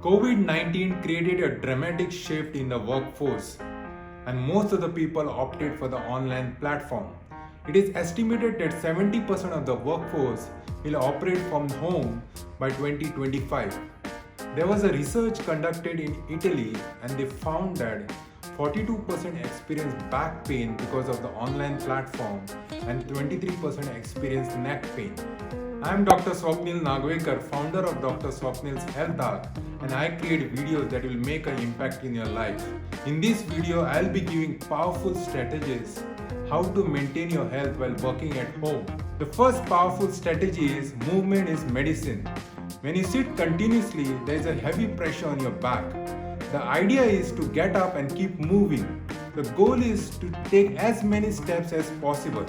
COVID-19 created a dramatic shift in the workforce, and most of the people opted for the online platform. It is estimated that 70% of the workforce will operate from home by 2025. There was a research conducted in Italy, and they found that 42% experienced back pain because of the online platform and 23% experienced neck pain. I am Dr. Swapnil Nagvekar, founder of Dr. Swapnil's Health Arc, and I create videos that will make an impact in your life. In this video, I'll be giving powerful strategies how to maintain your health while working at home. The first powerful strategy is movement is medicine. When you sit continuously, there is a heavy pressure on your back. The idea is to get up and keep moving. The goal is to take as many steps as possible.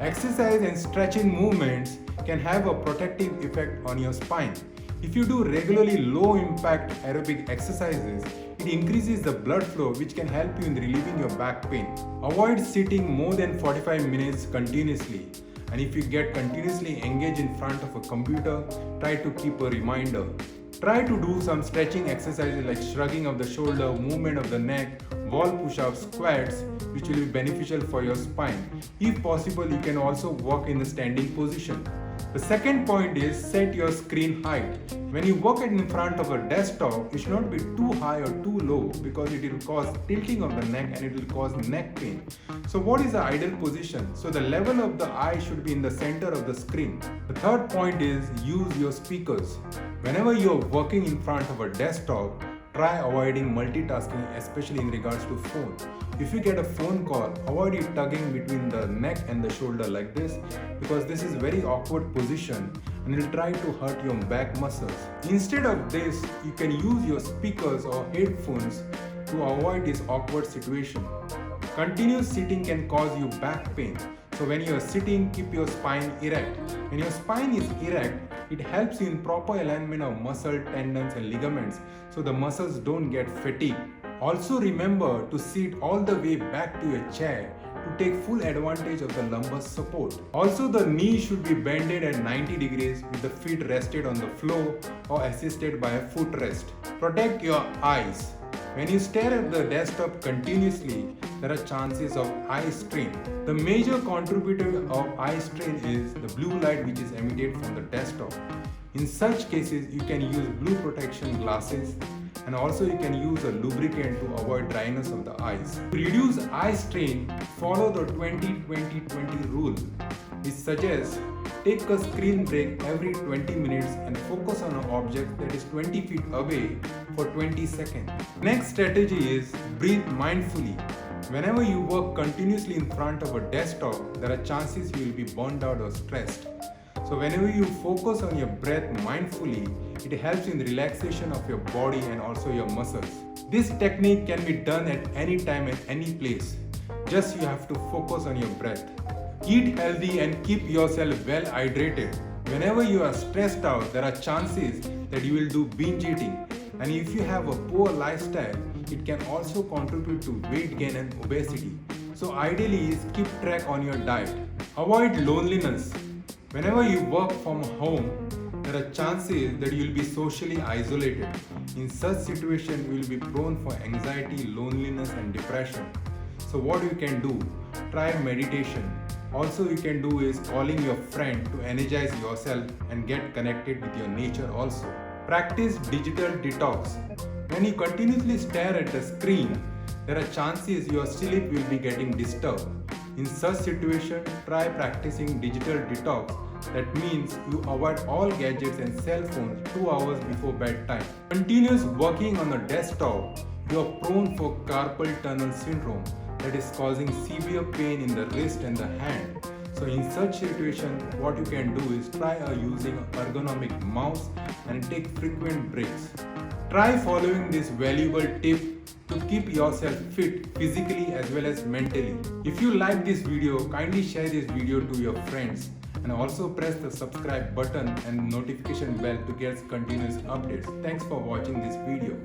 Exercise and stretching movements can have a protective effect on your spine. If you do regularly low impact aerobic exercises, it increases the blood flow, which can help you in relieving your back pain. Avoid sitting more than 45 minutes continuously. And if you get continuously engaged in front of a computer, try to keep a reminder. Try to do some stretching exercises like shrugging of the shoulder, movement of the neck, wall push-ups, squats, which will be beneficial for your spine. If possible, you can also walk in the standing position. The second point is set your screen height. When you work in front of a desktop, it should not be too high or too low because it will cause tilting of the neck and it will cause neck pain. So what is the ideal position? So the level of the eye should be in the center of the screen. The third point is use your speakers. Whenever you are working in front of a desktop, try avoiding multitasking, especially in regards to phone. If you get a phone call, avoid it tugging between the neck and the shoulder like this, because this is very awkward position and it will try to hurt your back muscles. Instead of this, you can use your speakers or headphones to avoid this awkward situation. Continuous sitting can cause you back pain. So when you are sitting, keep your spine erect. When your spine is erect, it helps you in proper alignment of muscle, tendons and ligaments so the muscles don't get fatigued. Also remember to sit all the way back to your chair to take full advantage of the lumbar support. Also the knee should be bended at 90 degrees with the feet rested on the floor or assisted by a footrest. Protect your eyes. When you stare at the desktop continuously, there are chances of eye strain. The major contributor of eye strain is the blue light which is emitted from the desktop. In such cases, you can use blue protection glasses, and also you can use a lubricant to avoid dryness of the eyes. To reduce eye strain, follow the 20-20-20 rule, which suggests take a screen break every 20 minutes and focus on an object that is 20 feet away for 20 seconds. Next strategy is breathe mindfully. Whenever you work continuously in front of a desktop, there are chances you will be burned out or stressed. So whenever you focus on your breath mindfully, it helps in the relaxation of your body and also your muscles. This technique can be done at any time and any place. Just you have to focus on your breath. Eat healthy and keep yourself well hydrated. Whenever you are stressed out, there are chances that you will do binge eating. And if you have a poor lifestyle, it can also contribute to weight gain and obesity. So ideally is keep track on your diet. Avoid loneliness. Whenever you work from home, there are chances that you will be socially isolated. In such situation, you will be prone for anxiety, loneliness and depression. So what you can do? Try meditation. Also you can do is calling your friend to energize yourself and get connected with your nature also. Practice digital detox. When you continuously stare at the screen, there are chances your sleep will be getting disturbed. In such situation, try practicing digital detox. That means you avoid all gadgets and cell phones 2 hours before bedtime. Continuous working on a desktop, you are prone for carpal tunnel syndrome that is causing severe pain in the wrist and the hand. So in such situation, what you can do is try using an ergonomic mouse and take frequent breaks. Try following this valuable tip to keep yourself fit physically as well as mentally. If you like this video, kindly share this video to your friends and also press the subscribe button and notification bell to get continuous updates. Thanks for watching this video.